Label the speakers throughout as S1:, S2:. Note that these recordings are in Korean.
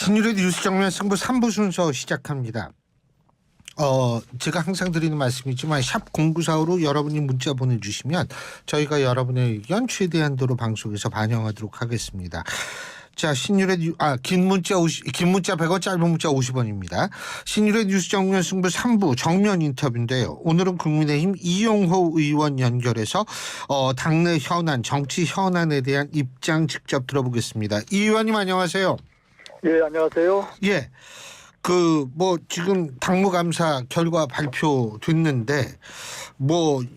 S1: 신유의 뉴스 정면 승부 3부 순서 시작합니다. 제가 항상 드리는 말씀이지만 샵 0945로 여러분이 문자 보내주시면 저희가 여러분의 의견 최대한도로 방송에서 반영하도록 하겠습니다. 자, 신유의 긴 문자 100원, 짧은 문자 50원입니다. 신유의 뉴스 정면 승부 3부 정면 인터뷰인데요. 오늘은 국민의힘 이용호 의원 연결해서 당내 현안, 정치 현안에 대한 입장 직접 들어보겠습니다. 이 의원님 안녕하세요.
S2: 예, 안녕하세요.
S1: 예. 지금 당무감사 결과 발표됐는데,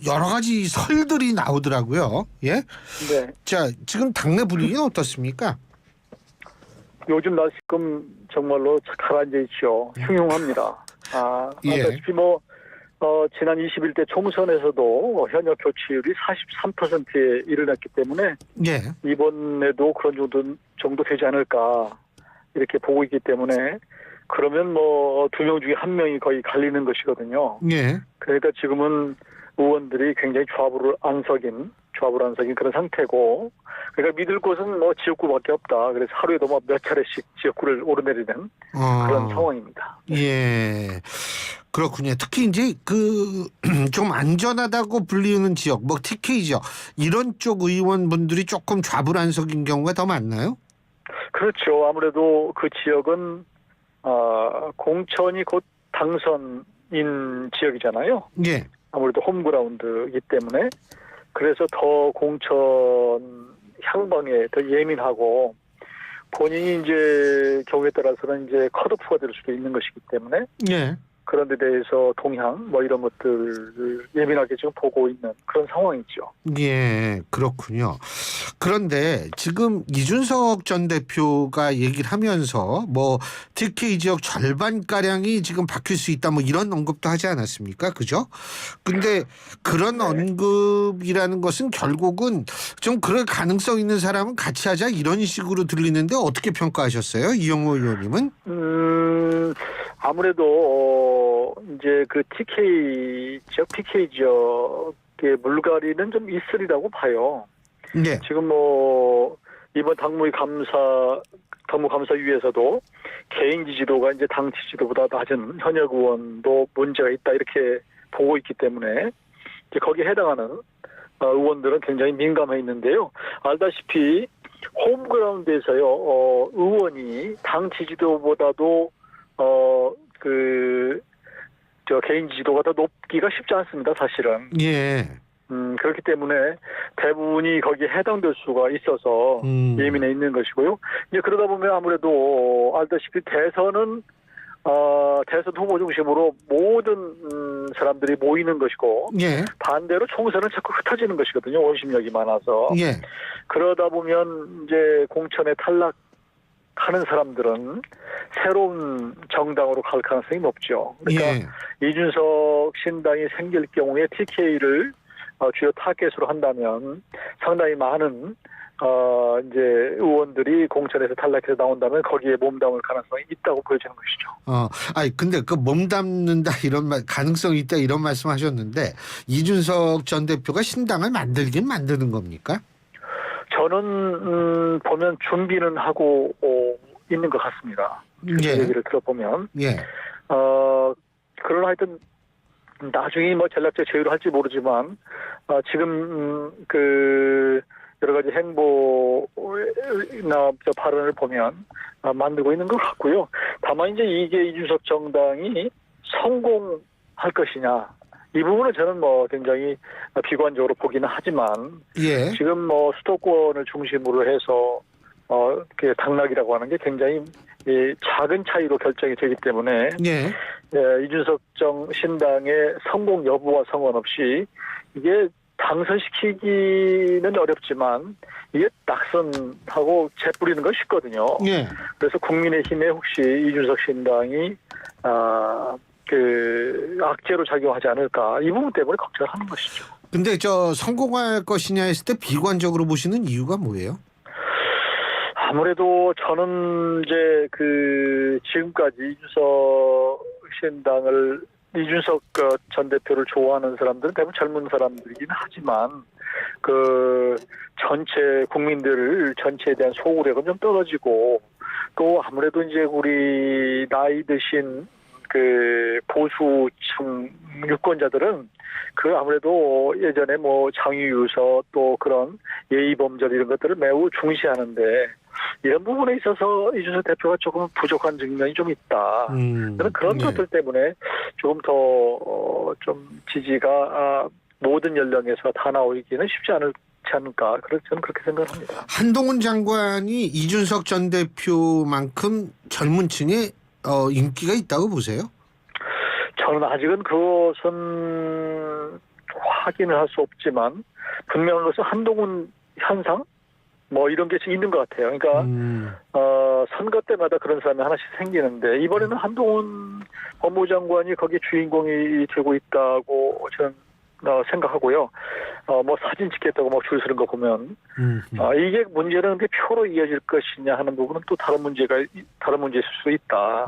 S1: 여러 가지 설들이 나오더라고요. 예?
S2: 네.
S1: 자, 지금 당내 분위기는 어떻습니까?
S2: 요즘 날씨금 정말로 가라앉아 있죠. 흉흉합니다.
S1: 예.
S2: 아시다시피 지난 21대 총선에서도 현역 교체율이 43%에 이르렀기 때문에
S1: 예.
S2: 이번에도 그런 정도 되지 않을까 이렇게 보고 있기 때문에 그러면 2명 중에 1명이 거의 갈리는 것이거든요.
S1: 예.
S2: 그러니까 지금은 의원들이 굉장히 좌불 안 석인 그런 상태고, 그러니까 믿을 곳은 지역구밖에 없다. 그래서 하루에도 몇 차례씩 지역구를 오르내리는 그런 상황입니다.
S1: 예. 그렇군요. 특히 이제 좀 안전하다고 불리는 지역, TK 지역, 이런 쪽 의원분들이 조금 좌불안석인 경우가 더 많나요?
S2: 그렇죠. 아무래도 그 지역은 공천이 곧 당선인 지역이잖아요.
S1: 예.
S2: 아무래도 홈그라운드이기 때문에 그래서 더 공천 향방에 더 예민하고 본인이 이제 경우에 따라서는 이제 컷오프가 될 수도 있는 것이기 때문에
S1: 예.
S2: 그런 데 대해서 동향 이런 것들을 예민하게 지금 보고 있는 그런 상황이죠.
S1: 예, 그렇군요. 그런데 지금 이준석 전 대표가 얘기를 하면서 TK 지역 절반가량이 지금 바뀔 수 있다 이런 언급도 하지 않았습니까? 그죠? 근데 그런
S2: 네.
S1: 언급이라는 것은 결국은 좀 그럴 가능성 있는 사람은 같이 하자 이런 식으로 들리는데 어떻게 평가하셨어요? 이용호 의원님은?
S2: 아무래도 이제 그 TK 지역의 물갈이는 좀 있으리라고 봐요.
S1: 네.
S2: 지금 이번 당무감사위에서도 개인 지지도가 이제 당 지지도보다 낮은 현역 의원도 문제가 있다 이렇게 보고 있기 때문에 이제 거기에 해당하는 의원들은 굉장히 민감해 있는데요. 알다시피 홈그라운드에서요 의원이 당 지지도보다도 개인 지지도가 더 높기가 쉽지 않습니다, 사실은.
S1: 예.
S2: 그렇기 때문에 대부분이 거기에 해당될 수가 있어서 예민해 있는 것이고요. 이제 그러다 보면 아무래도 알다시피 대선 후보 중심으로 모든 사람들이 모이는 것이고,
S1: 예.
S2: 반대로 총선은 자꾸 흩어지는 것이거든요, 원심력이 많아서.
S1: 예.
S2: 그러다 보면 이제 공천에 탈락하는 사람들은 새로운 정당으로 갈 가능성이 높죠. 그러니까 이준석 신당이 생길 경우에 TK를 주요 타겟으로 한다면 상당히 많은 이제 의원들이 공천에서 탈락해서 나온다면 거기에 몸담을 가능성이 있다고 보여지는 것이죠.
S1: 근데 몸담는다 이런 가능성이 있다 이런 말씀하셨는데 이준석 전 대표가 신당을 만들긴 만드는 겁니까?
S2: 저는 보면 준비는 하고 있는 것 같습니다. 그 얘기를 들어보면.
S1: 예.
S2: 그러나 하여튼 나중에 전략적 제휴를 할지 모르지만 지금 여러 가지 행보나 발언을 보면 만들고 있는 것 같고요. 다만 이제 이게 이준석 정당이 성공할 것이냐 이 부분은 저는 굉장히 비관적으로 보기는 하지만 지금 수도권을 중심으로 해서 당락이라고 하는 게 굉장히 작은 차이로 결정이 되기 때문에 이준석 신당의 성공 여부와 상관없이 이게 당선시키기는 어렵지만 이게 낙선하고 재뿌리는 건 쉽거든요. 그래서 국민의힘에 혹시 이준석 신당이 악재로 작용하지 않을까 이 부분 때문에 걱정을 하는 것이죠.
S1: 근데 성공할 것이냐 했을 때 비관적으로 보시는 이유가 뭐예요?
S2: 아무래도 저는 이제 지금까지 이준석 전 대표를 좋아하는 사람들은 대부분 젊은 사람들이긴 하지만 전체 국민들 전체에 대한 소구력은 좀 떨어지고 또 아무래도 이제 우리 나이 드신 그 보수층 유권자들은 그 아무래도 예전에 뭐 장유유서 또 그런 예의범절 이런 것들을 매우 중시하는데 이런 부분에 있어서 이준석 대표가 조금 부족한 측면이 좀 있다. 저는 그런
S1: 네.
S2: 것들 때문에 조금 더 좀 지지가 모든 연령에서 다 나오기는 쉽지 않을까. 저는 그렇게 생각합니다.
S1: 한동훈 장관이 이준석 전 대표만큼 젊은 층에 인기가 있다고 보세요?
S2: 저는 아직은 그것은 확인을 할 수 없지만 분명한 것은 한동훈 현상 뭐 이런 게 있는 것 같아요. 그러니까 선거 때마다 그런 사람이 하나씩 생기는데 이번에는 한동훈 법무장관이 거기 주인공이 되고 있다고 저는 생각하고요. 뭐 사진 찍겠다고 막 줄 서는 거 보면 이게 문제는 그 표로 이어질 것이냐 하는 부분은 또 다른 문제일 수도 있다.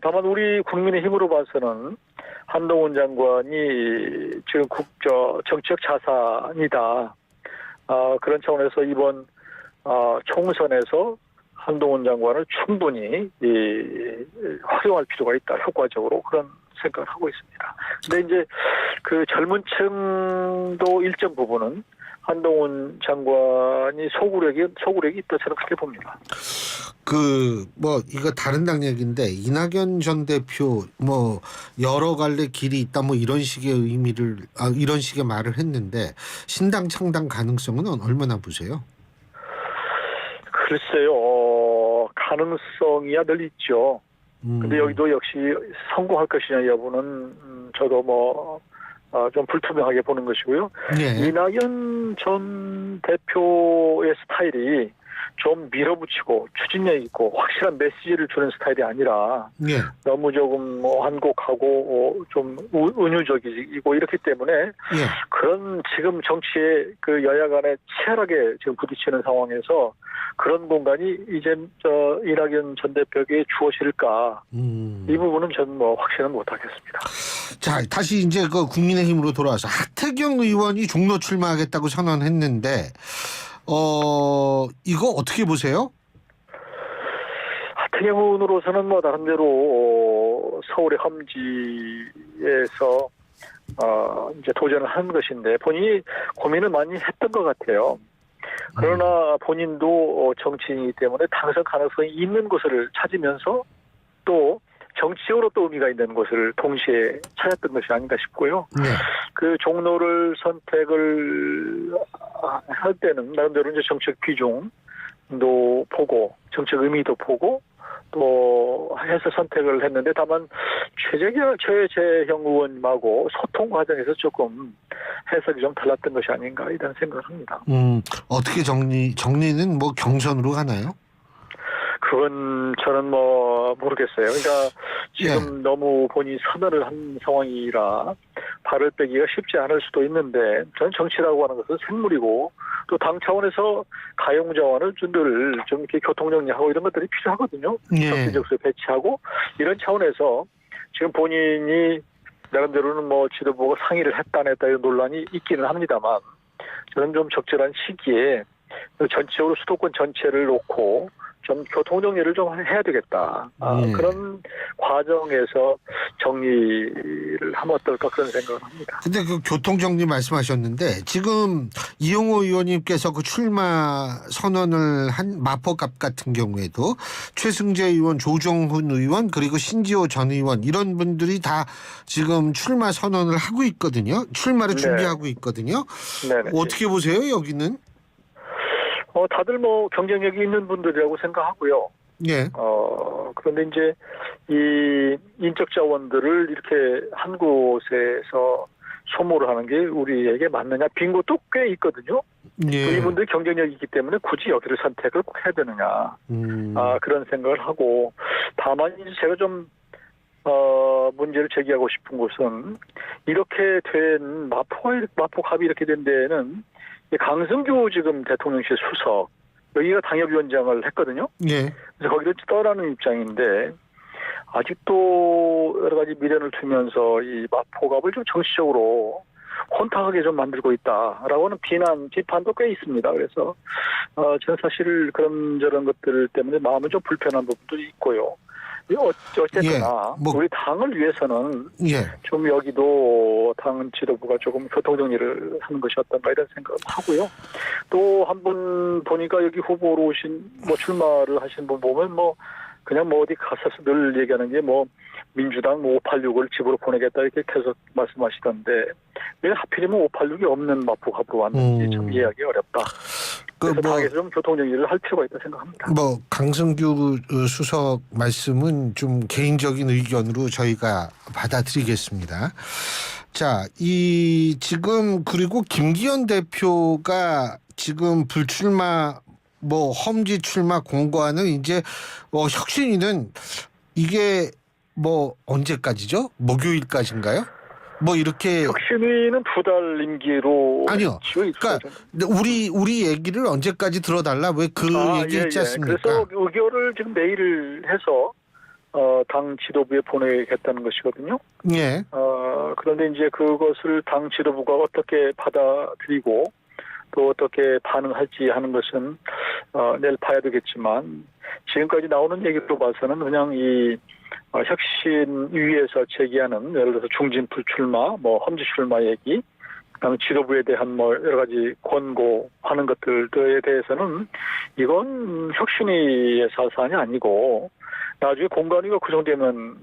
S2: 다만 우리 국민의힘으로 봐서는 한동훈 장관이 지금 정치적 자산이다. 그런 차원에서 이번 총선에서 한동훈 장관을 충분히 활용할 필요가 있다. 효과적으로 그런 생각을 하고 있습니다. 근데 이제 그 젊은 층도 일정 부분은 한동훈 장관이 소구력이 있다 저는 그렇게 봅니다.
S1: 이거 다른 당 얘기인데 이낙연 전 대표 뭐 여러 갈래 길이 있다 뭐 이런 식의 이런 식의 말을 했는데 신당 창당 가능성은 얼마나 보세요?
S2: 글쎄요, 가능성이야 늘 있죠. 근데 여기도 역시 성공할 것이냐 여부는 저도 좀 불투명하게 보는 것이고요.
S1: 네.
S2: 이낙연 전 대표의 스타일이 좀 밀어붙이고 추진력 있고 확실한 메시지를 주는 스타일이 아니라
S1: 네.
S2: 너무 조금 한곡하고 좀 은유적이고 이렇기 때문에
S1: 네.
S2: 그런 지금 정치에 그 여야 간에 치열하게 지금 부딪히는 상황에서 그런 공간이 이제 이낙연 전 대표에게 주어질까 이 부분은 저는 뭐 확신은 못하겠습니다.
S1: 자, 다시 이제 그 국민의힘으로 돌아와서 하태경 의원이 종로 출마하겠다고 선언했는데 이거 어떻게 보세요?
S2: 하태경 의원으로서는 뭐 나름대로 서울의 험지에서 이제 도전을 한 것인데 본인이 고민을 많이 했던 것 같아요. 그러나 본인도 정치인이기 때문에 당선 가능성이 있는 곳을 찾으면서 또 정치적으로 또 의미가 있는 곳을 동시에 찾았던 것이 아닌가 싶고요.
S1: 네.
S2: 그 종로를 선택을 할 때는 나름대로 이제 정책 비중도 보고 정책 의미도 보고 또 해서 선택을 했는데 다만 최재형 의원님하고 소통 과정에서 조금 해석이 좀 달랐던 것이 아닌가 이런 생각을 합니다.
S1: 어떻게 정리는 뭐 경선으로 가나요?
S2: 그건 저는 뭐 모르겠어요. 그러니까 지금 너무 본인이 선언을 한 상황이라 발을 빼기가 쉽지 않을 수도 있는데 저는 정치라고 하는 것은 생물이고 또 당 차원에서 가용 자원을 좀 이렇게 교통 정리하고 이런 것들이 필요하거든요. 정치적으로 배치하고 이런 차원에서 지금 본인이 나름대로는 뭐 지도부가 상의를 했다 안 했다 이런 논란이 있기는 합니다만 저는 좀 적절한 시기에 전체적으로 수도권 전체를 놓고 좀 교통 정리를 좀 해야 되겠다. 그런 과정에서 정리를 하면 어떨까 그런 생각을 합니다.
S1: 근데 그 교통 정리 말씀하셨는데 지금 이용호 의원님께서 그 출마 선언을 한 마포갑 같은 경우에도 최승재 의원, 조정훈 의원 그리고 신지호 전 의원 이런 분들이 다 지금 출마 선언을 하고 있거든요. 출마를 준비하고 있거든요.
S2: 네네.
S1: 어떻게 보세요 여기는?
S2: 다들 뭐 경쟁력이 있는 분들이라고 생각하고요.
S1: 예.
S2: 그런데 이제 이 인적 자원들을 이렇게 한 곳에서 소모를 하는 게 우리에게 맞느냐 빈 곳도 꽤 있거든요.
S1: 예.
S2: 이분들이 경쟁력이 있기 때문에 굳이 여기를 선택을 꼭 해야 되느냐. 그런 생각을 하고 다만 이제 제가 좀 문제를 제기하고 싶은 것은 이렇게 된 마포갑이 이렇게 된 데에는 강승규 지금 대통령실 수석 여기가 당협위원장을 했거든요.
S1: 예.
S2: 그래서 거기를 떠나는 입장인데 아직도 여러 가지 미련을 두면서 이 마포갑을 좀 정치적으로 혼탁하게 좀 만들고 있다라고는 비판도 꽤 있습니다. 그래서 저는 사실 그런저런 것들 때문에 마음은 좀 불편한 부분도 있고요. 어쨌거나 우리 당을 위해서는 좀 여기도 당 지도부가 조금 교통정리를 하는 것이 어떤가 이런 생각을 하고요. 또 한 분 보니까 여기 후보로 오신 출마를 하신 분 보면 그냥 어디 가서 늘 얘기하는 게 민주당 586을 집으로 보내겠다 이렇게 계속 말씀하시던데 왜 하필이면 586이 없는 마포갑으로 왔는지 좀 이해하기 어렵다. 그래서 당에서 좀 교통정리를 할 필요가 있다 생각합니다.
S1: 강승규 수석 말씀은 좀 개인적인 의견으로 저희가 받아들이겠습니다. 자, 지금 그리고 김기현 대표가 지금 불출마 험지 출마 공고하는 이제 혁신위는 이게 언제까지죠? 목요일까지인가요? 이렇게
S2: 혁신위는 2달 임기로
S1: 아니요. 그러니까 우리 얘기를 언제까지 들어달라 왜 그 얘기했지 않습니까?
S2: 그래서 의결을 지금 내일 해서 당 지도부에 보내겠다는 것이거든요.
S1: 예.
S2: 그런데 이제 그것을 당 지도부가 어떻게 받아들이고 또 어떻게 반응할지 하는 것은 내일 봐야 되겠지만 지금까지 나오는 얘기로 봐서는 그냥 이 혁신위에서 제기하는 예를 들어서 중진 불출마, 험지 출마 얘기, 그다음에 지도부에 대한 여러 가지 권고하는 것들에 대해서는 이건 혁신위의 사안이 아니고 나중에 공관위가 구성되면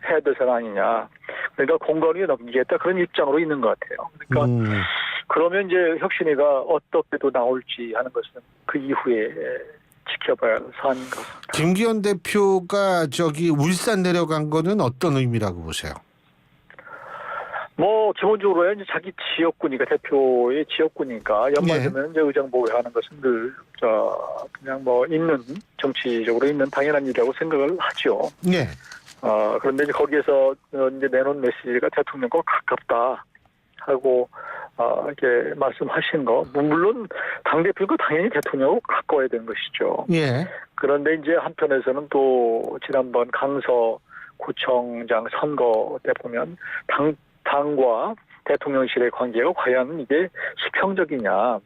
S2: 해야 될 사안 아니냐. 그러니까 공관위에 넘기겠다 그런 입장으로 있는 것 같아요. 그러니까 그러면 이제 혁신위가 어떻게 또 나올지 하는 것은 그 이후에 지켜봐야 할 사안인 것 같습니다.
S1: 김기현 대표가 울산 내려간 거는 어떤 의미라고 보세요?
S2: 기본적으로 이제 자기 지역구니까 대표의 지역구니까 연말 되면 이제 의정부회하는 것은 늘 그냥 있는 정치적으로 있는 당연한 일이라고 생각을 하죠.
S1: 네.
S2: 그런데 이제 거기에서 이제 내놓은 메시지가 대통령과 가깝다 하고 이렇게 말씀하신 거 물론 당 대표가 당연히 대통령하고 가까워야 되는 것이죠.
S1: 예.
S2: 그런데 이제 한편에서는 또 지난번 강서구청장 선거 때 보면 당과 대통령실의 관계가 과연 이게 수평적이냐,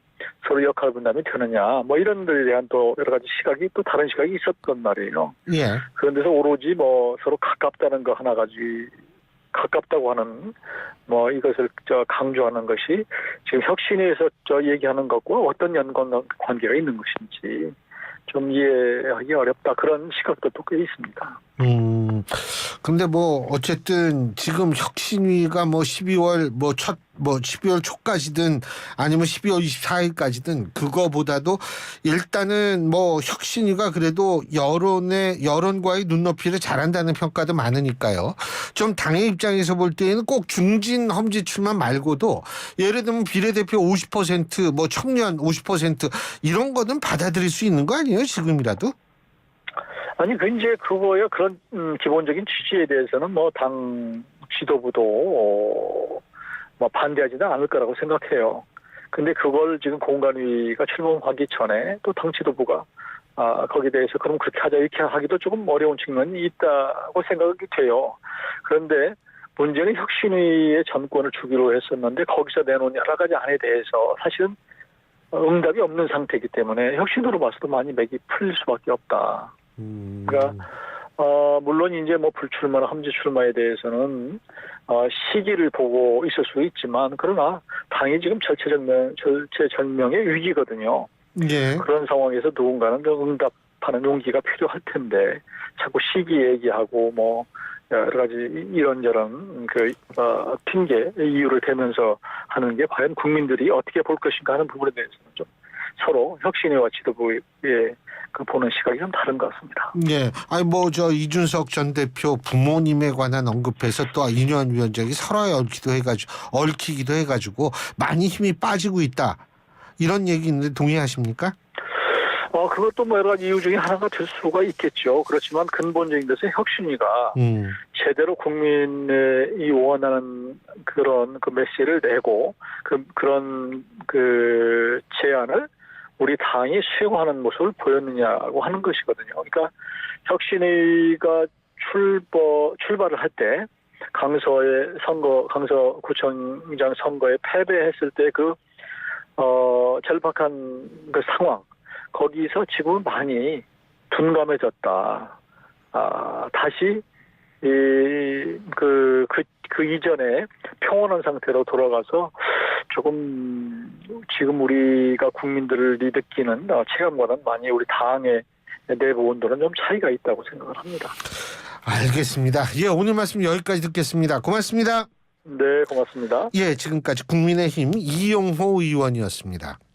S2: 서로 역할 분담이 되느냐, 이런 데에 대한 또 여러 가지 시각이 또 다른 시각이 있었단 말이에요.
S1: 예.
S2: 그런 데서 오로지 서로 가깝다는 거 하나 가깝다고 하는 이것을 강조하는 것이 지금 혁신위에서 얘기하는 것과 어떤 관계가 있는 것인지 좀 이해하기 어렵다 그런 시각도 또 꽤 있습니다.
S1: 근데 어쨌든 지금 혁신위가 12월 초까지든 아니면 12월 24일까지든 그거보다도 일단은 혁신위가 그래도 여론과의 눈높이를 잘한다는 평가도 많으니까요. 좀 당의 입장에서 볼 때에는 꼭 중진 험지 출마 말고도 예를 들면 비례대표 50% 청년 50% 이런 거는 받아들일 수 있는 거 아니에요? 지금이라도?
S2: 아니, 이제 그거야 그런 기본적인 취지에 대해서는 당 지도부도 반대하지는 않을 거라고 생각해요. 근데 그걸 지금 공관위가 출범하기 전에 또 당 지도부가 거기에 대해서 그럼 그렇게 하자 이렇게 하기도 조금 어려운 측면이 있다고 생각이 돼요. 그런데 문제는 혁신위의 전권을 주기로 했었는데 거기서 내놓은 여러 가지 안에 대해서 사실은 응답이 없는 상태이기 때문에 혁신으로 봐서도 많이 맥이 풀릴 수밖에 없다. 그러니까 물론 이제 불출마나 험지 출마에 대해서는 시기를 보고 있을 수 있지만 그러나 당이 지금 절체절명의 위기거든요.
S1: 예.
S2: 그런 상황에서 누군가는 응답하는 용기가 필요할 텐데 자꾸 시기 얘기하고 여러 가지 이런저런 핑계 이유를 대면서 하는 게 과연 국민들이 어떻게 볼 것인가 하는 부분에 대해서는 좀 서로 혁신위와 지도부의 보는 시각이 좀 다른 것 같습니다.
S1: 예. 이준석 전 대표 부모님에 관한 언급해서 또 이뇨한 위원장이 설화에 얽히기도 해가지고 많이 힘이 빠지고 있다. 이런 얘기 있는데 동의하십니까?
S2: 그것도 여러 가지 이유 중에 하나가 될 수가 있겠죠. 그렇지만 근본적인 것은 혁신위가 제대로 국민이 원하는 그런 메시지를 내고 그런 제안을 우리 당이 수용하는 모습을 보였느냐고 하는 것이거든요. 그러니까 혁신위가 출발을 할 때 강서구청장 선거에 패배했을 때 절박한 그 상황, 거기서 지금 많이 둔감해졌다. 다시 그 이전에 평온한 상태로 돌아가서 조금 지금 우리가 국민들이 느끼는 체감과는 많이 우리 당의 내부 온도는 좀 차이가 있다고 생각을 합니다.
S1: 알겠습니다. 예, 오늘 말씀 여기까지 듣겠습니다. 고맙습니다.
S2: 네, 고맙습니다.
S1: 예, 지금까지 국민의힘 이용호 의원이었습니다.